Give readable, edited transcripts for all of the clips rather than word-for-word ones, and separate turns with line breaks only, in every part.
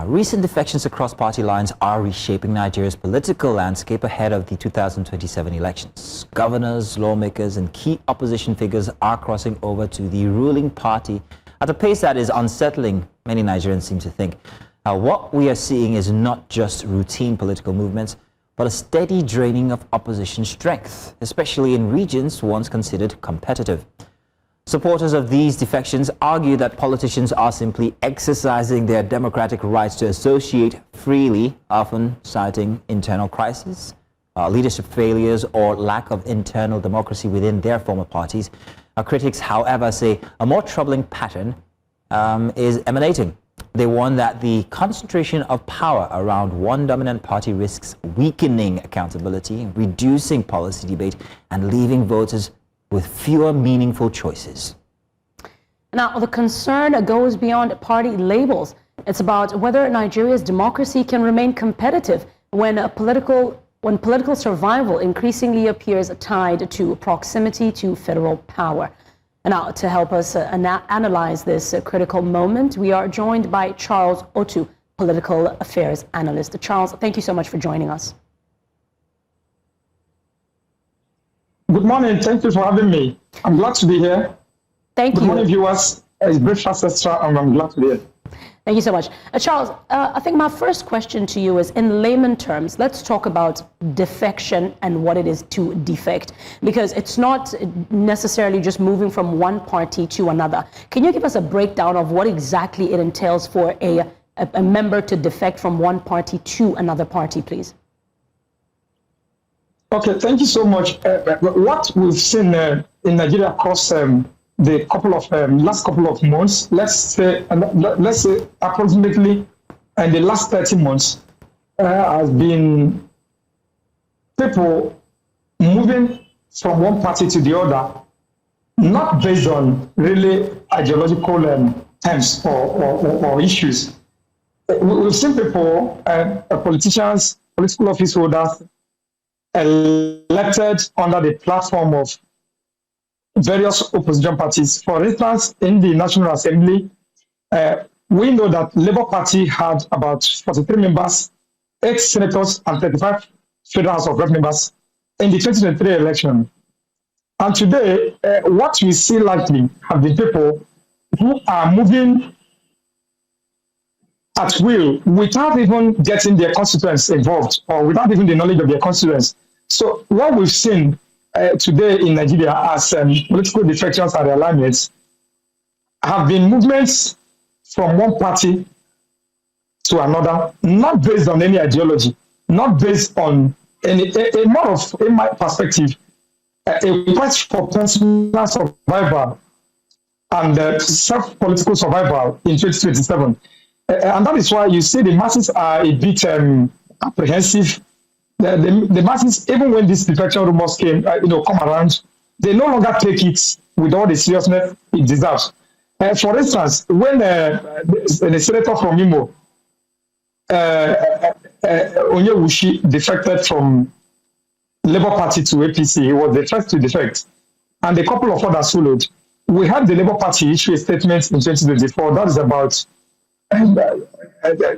Now, recent defections across party lines are reshaping Nigeria's political landscape ahead of the 2027 elections. Governors, lawmakers, and key opposition figures are crossing over to the ruling party at a pace that is unsettling, many Nigerians seem to think. Now, what we are seeing is not just routine political movements, but a steady draining of opposition strength, especially in regions once considered competitive. Supporters of these defections argue that politicians are simply exercising their democratic rights to associate freely, often citing internal crises, leadership failures, or lack of internal democracy within their former parties. Critics, however, say a more troubling pattern is emanating. They warn that the concentration of power around one dominant party risks weakening accountability, reducing policy debate, and leaving voters with fewer meaningful choices.
Now, the concern goes beyond party labels. It's about whether Nigeria's democracy can remain competitive when political survival increasingly appears tied to proximity to federal power. And now, to help us analyze this critical moment, we are joined by Charles Otu, political affairs analyst. Charles, thank you so much for joining us.
Good morning. Thank you for having me. I'm glad to be here.
Thank you.
Good morning, viewers. It's Breakfast Xtra, and I'm glad to be here.
Thank you so much. Charles, I think my first question to you is, in layman terms, let's talk about defection and what it is to defect, because it's not necessarily just moving from one party to another. Can you give us a breakdown of what exactly it entails for a member to defect from one party to another party, please?
Okay, thank you so much. What we've seen in Nigeria across the last couple of months, let's say approximately in the last 30 months, has been people moving from one party to the other, not based on really ideological terms or issues. We've seen people, politicians, political office holders, elected under the platform of various opposition parties. For instance, in the National Assembly, we know that Labour Party had about 43 members, 8 senators, and 35 Federal House of Rep members in the 2023 election. And today, what we see likely have been people who are moving at will without even getting their constituents involved or without even the knowledge of their constituents. So what we've seen today in Nigeria as political defections and realignments have been movements from one party to another, not based on any ideology, not based on any, more of, in my perspective, a quest for personal survival and self-political survival in 2027. And that is why you see the masses are a bit apprehensive. The masses, even when these defection rumors come around, they no longer take it with all the seriousness it deserves. For instance, when the senator from Imo, Onyewushi, defected from Labour Party to APC, he was the first to defect, and a couple of others followed. We had the Labour Party issue a statement in 2024. That is about,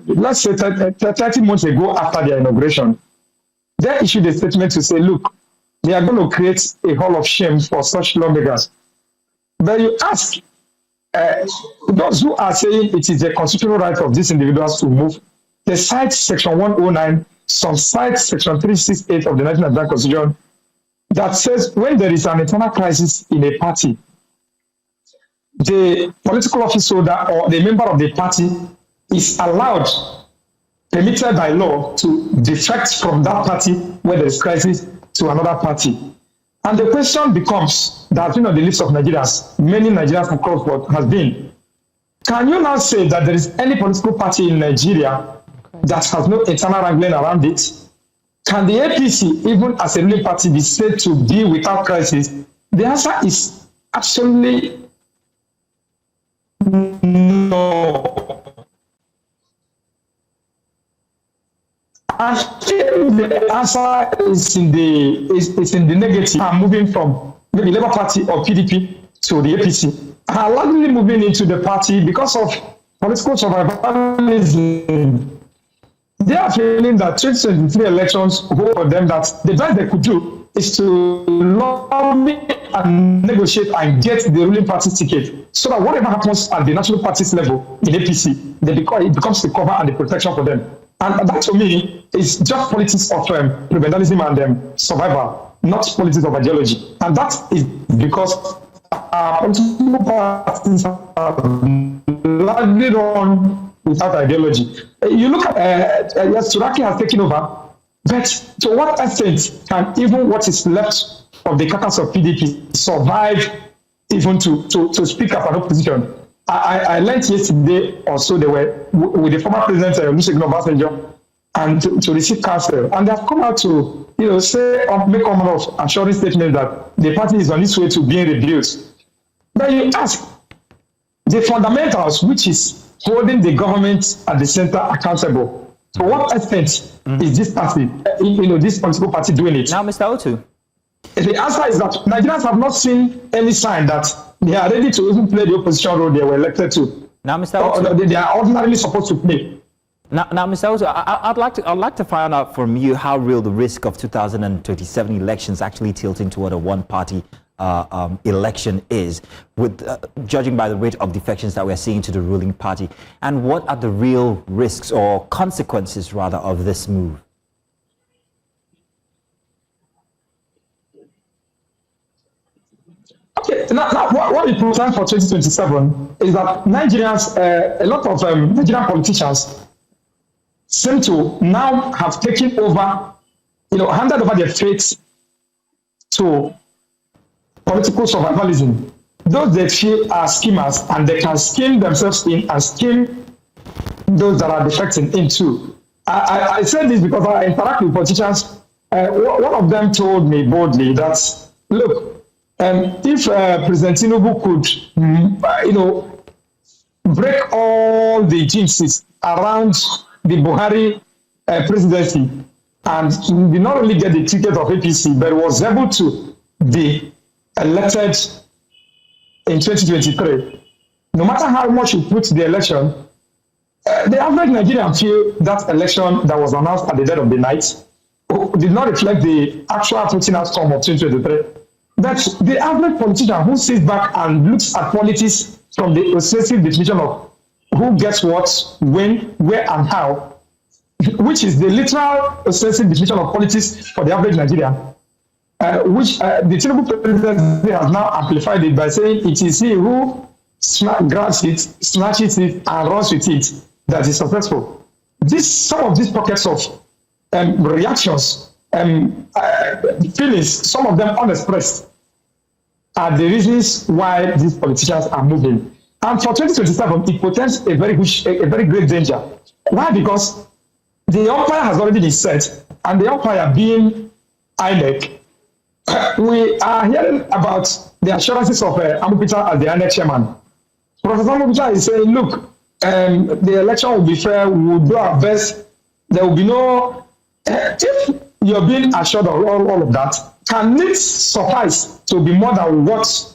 let's say, 30 months ago after their inauguration. They issued a statement to say, look, they are going to create a hall of shame for such lawmakers. But you ask those who are saying it is a constitutional right of these individuals to move, they cite Section 109, some cite Section 368 of the 1999 Constitution that says when there is an internal crisis in a party, the political office holder or the member of the party is allowed, permitted by law, to defect from that party where there is crisis to another party. And the question becomes that, the list of Nigerians, many Nigerians across the board has been, can you now say that there is any political party in Nigeria that has no internal wrangling around it? Can the APC, even as a ruling party, be said to be without crisis? The answer is absolutely no. The answer is in the negative. I'm moving from maybe Labour Party or PDP to the APC. I'm largely moving into the party because of political survivalism, they are feeling that 2023 elections go for them, that the best they could do is to lobby and negotiate and get the ruling party's ticket, so that whatever happens at the national party's level in APC, it becomes the cover and the protection for them. And that, to me, is just politics of prebendalism and survival, not politics of ideology. And that is because political parties are largely run without ideology. You look at, yes, Turaki has taken over, but to what extent can even what is left of the caucus of PDP survive even to speak up an opposition? I learned yesterday or so they were with the former president Olusegun Obasanjo and to receive counsel, and they have come out to say or make a of assuring statement that the party is on its way to being rebuilt. Then you ask the fundamentals, which is holding the government at the center accountable. To what extent is this party, this political party doing it?
Now, Mr. Otu.
The answer is that Nigerians have not seen any sign that they are ready to even play the opposition role they were elected to.
Now, Mr. Otu.
They are ordinarily supposed to play.
Now, Mr. Otu, I'd like to find out from you how real the risk of 2027 elections actually tilting toward a one-party election is, with judging by the rate of defections that we're seeing to the ruling party, and what are the real risks or consequences rather of this move?
Okay, now what we plan for 2027 is that Nigerians, a lot of Nigerian politicians seem to now have taken over, handed over their fate to political survivalism. Those they feel are schemers, and they can scheme themselves in and scheme those that are defecting in too. I say this because I interact with politicians. One of them told me boldly that, look, if President Tinubu could, break all the jinxes around the Buhari presidency and did not only get the ticket of APC, but was able to be elected in 2023, no matter how much you put the election, the average Nigerian feel that election that was announced at the dead of the night did not reflect the actual voting outcome of 2023. But the average politician who sits back and looks at politics from the obsessive definition of who gets what, when, where, and how, which is the literal obsessive definition of politics for the average Nigerian, which the Tinubu presidency has now amplified it by saying it is he who grabs it, snatches it, and runs with it that is successful. Some of these pockets of reactions, feelings, some of them unexpressed, are the reasons why these politicians are moving. And for 2027, it portends a very great danger. Why? Because the umpire has already been set, and the umpire being INEC, we are hearing about the assurances of Amupita as the INEC chairman. Professor Amupita is saying, look, the election will be fair, we will do our best, there will be no... if you're being assured of all of that, can it suffice to be more than what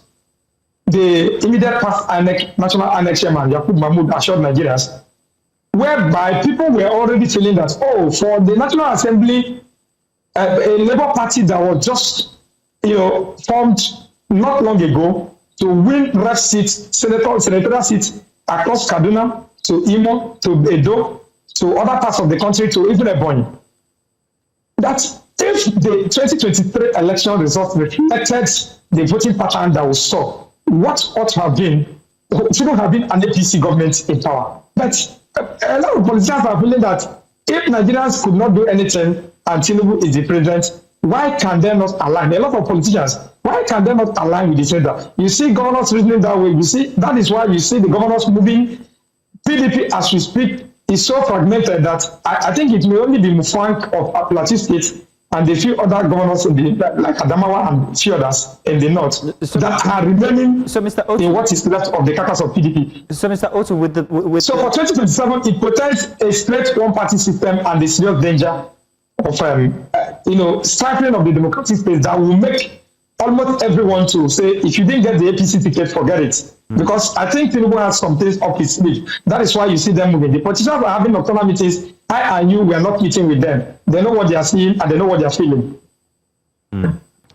the immediate past INEC, national INEC chairman, Yakub Mahmoud, assured Nigerians, whereby people were already feeling that, for the National Assembly, a Labour Party that was just, formed not long ago to win rep seats, senatorial seats across Kaduna, to Imo, to Edo, to other parts of the country, to even Ebonyi. That if the 2023 election results reflected the voting pattern that we saw, what ought to have been, shouldn't have been an APC government in power. But a lot of politicians are feeling that if Nigerians could not do anything and Tinubu is the president, why can they not align? A lot of politicians, why can they not align with the center? You see governors reasoning that way. You see, that is why you see the governors moving. PDP, as we speak, is so fragmented that I think it may only be Mufwang of Plateau State and a few other governors in the, like Adamawa and a few others in the north that are remaining in what is left of the caucus of PDP. So, Mr. Otu, so for 2027, it portends a straight one-party system and the serious danger of, stifling of the democratic space that will make almost everyone to say, if you didn't get the APC ticket, forget it. Because I think Tinubu has some things up his sleeve. That is why you see them moving. The politicians are having nocturnal meetings. I and you, we are not meeting with them. They know what they are seeing and they know what they are feeling.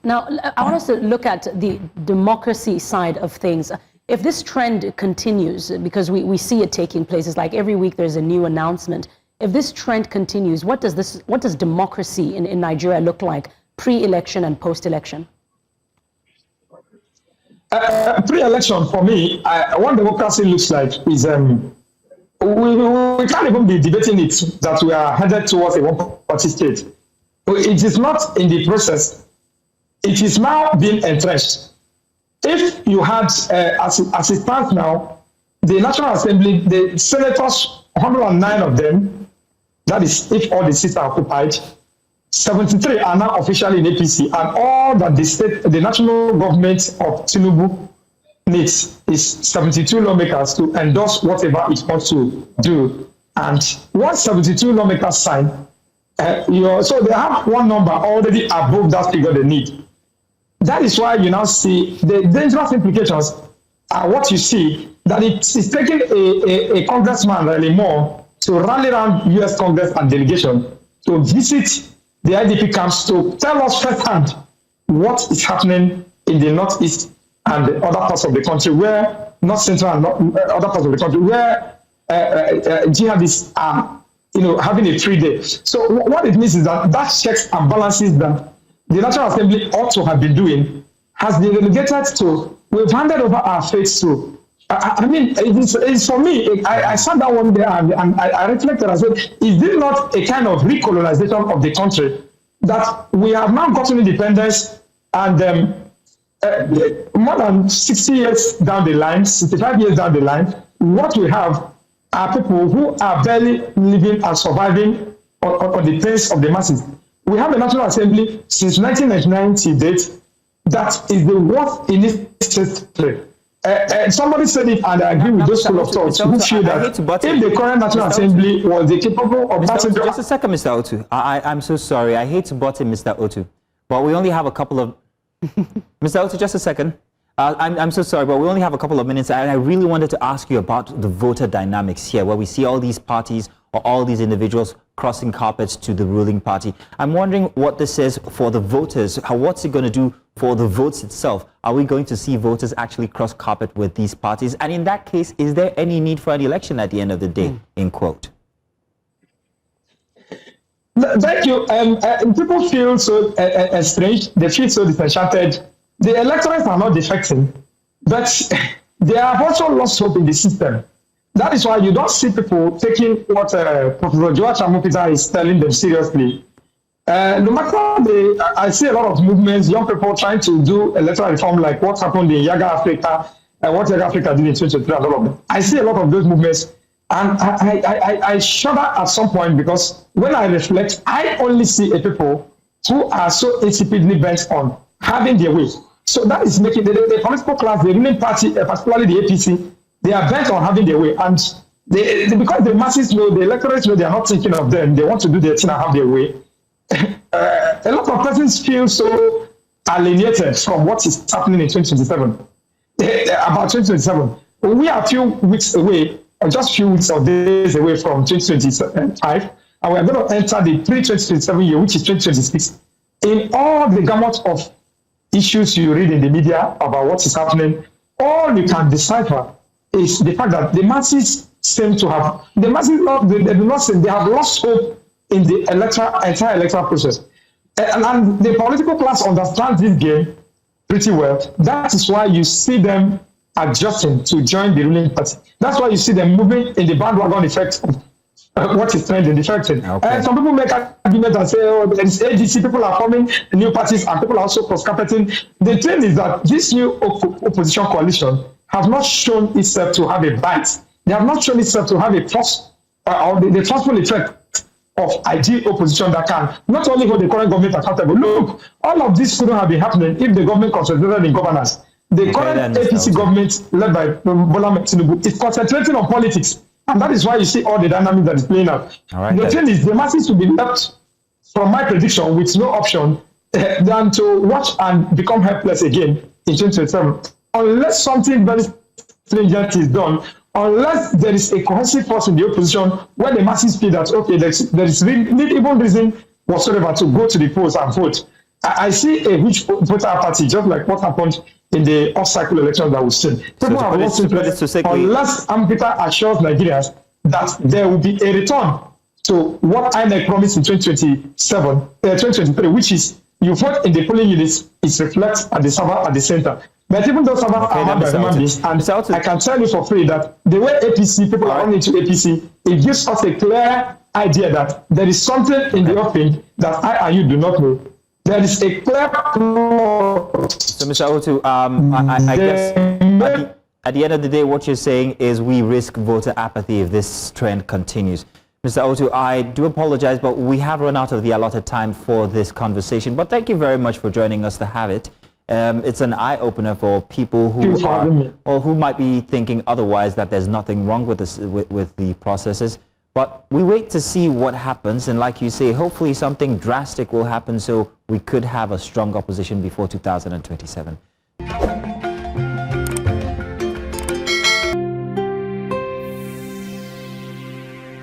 Now, I want us to look at the democracy side of things. If this trend continues, because we see it taking place, it's like every week there's a new announcement. If this trend continues, what does democracy in Nigeria look like pre-election and post-election?
Pre-election, for me, what democracy looks like is we can't even be debating it that we are headed towards a one-party state. It is not in the process. It is now being entrenched. If you had, as it stands now, the National Assembly, the senators, 109 of them, that is if all the seats are occupied, 73 are now officially in APC, and all that the national government of Tinubu needs is 72 lawmakers to endorse whatever it wants to do. And once 72 lawmakers sign, so they have one number already above that figure they need. That is why you now see the dangerous implications are what you see, that it's taking a congressman really more to rally around US Congress and delegation to visit the IDP camps to tell us firsthand what is happening in the Northeast and the other parts of the country, where North Central and other parts of the country, where jihadists are, having a free day. So what it means is that checks and balances that the National Assembly ought to have been doing has been relegated to, we've handed over our fates to. I mean, it's for me, I sat down one day and I reflected and said, is this not a kind of recolonization of the country, that we have now gotten independence and more than 60 years down the line, 65 years down the line, what we have are people who are barely living and surviving on the pains of the masses. We have a National Assembly since 1999 to date that is the worst in its history. Somebody said it, and I agree with those school of thought who feel that if the current National Assembly was capable of passing...
Just a second, Mr. Otu. I'm so sorry. I hate to butt in, Mr. Otu, but we only have a couple of... Mr. Otu, just a second. I'm so sorry, but we only have a couple of minutes, and I really wanted to ask you about the voter dynamics here, where we see all these parties or all these individuals crossing carpets to the ruling party. I'm wondering what this says for the voters. What's it going to do for the votes itself? Are we going to see voters actually cross carpet with these parties? And in that case, is there any need for an election at the end of the day, in quote?
Thank you. People feel so estranged. They feel so disenchanted. The electorates are not defecting, but they have also lost hope in the system. That is why you don't see people taking what Professor George Amopita is telling them seriously. No matter I see a lot of movements, young people trying to do electoral reform, like what happened in Yaga Africa, what Yaga Africa did in 2023, and all of them. I see a lot of those movements, and I shudder at some point, because when I reflect, I only see a people who are so insipidly bent on having their way. So that is making the political class, the ruling party, particularly the APC, they are bent on having their way. And because the masses know, the electorates know, they are not thinking of them. They want to do their thing and have their way. A lot of persons feel so alienated from what is happening in 2027. About 2027. We are a few weeks away, or just a few weeks or days away from 2025. And we are going to enter the pre-2027 year, which is 2026. In all the gamut of issues you read in the media about what is happening, all you can decipher is the fact that the masses seem to have, they have lost hope in the entire electoral process. And the political class understands this game pretty well. That is why you see them adjusting to join the ruling party. That's why you see them moving in the bandwagon effect of what is trending, defecting. Okay. Some people make arguments and say, oh, there is ADC, people are forming new parties, and people are also cross-carpeting. The thing is that this new opposition coalition have not shown itself to have a bite. They have not shown itself to have a force or the forceful effect of ideal opposition that can not only hold the current government accountable. Look, all of this couldn't have been happening if the government concentrated in governance. The current APC government, led by Bola Tinubu, is concentrating on politics. And that is why you see all the dynamics that is playing out. The thing is, the masses will be left, from my prediction, with no option than to watch and become helpless again in 2027. Unless something very stringent is done, unless there is a cohesive force in the opposition where the masses feel that, okay, there is even reason whatsoever to go to the polls and vote. I see a huge voter apathy, just like what happened in the off-cycle elections that we've seen. People have lost interest unless AMPITA assures Nigerians that there will be a return to what INEC promised in 2023, which is you vote in the polling units, it reflects at the server at the center. But even those servers are manned by human beings, and I can tell you for free that the way APC, people are running to APC, it gives us a clear idea that there is something in the offing that I and you do not know. There is a clear...
So, Mr. Otu, I guess at the end of the day, what you're saying is we risk voter apathy if this trend continues. Mr. Otu, I do apologize, but we have run out of the allotted time for this conversation. But thank you very much for joining us to have it. It's an eye-opener for people who are, or who might be thinking otherwise, that there's nothing wrong with this, with the processes. But we wait to see what happens, and like you say, hopefully something drastic will happen so we could have a strong opposition before 2027.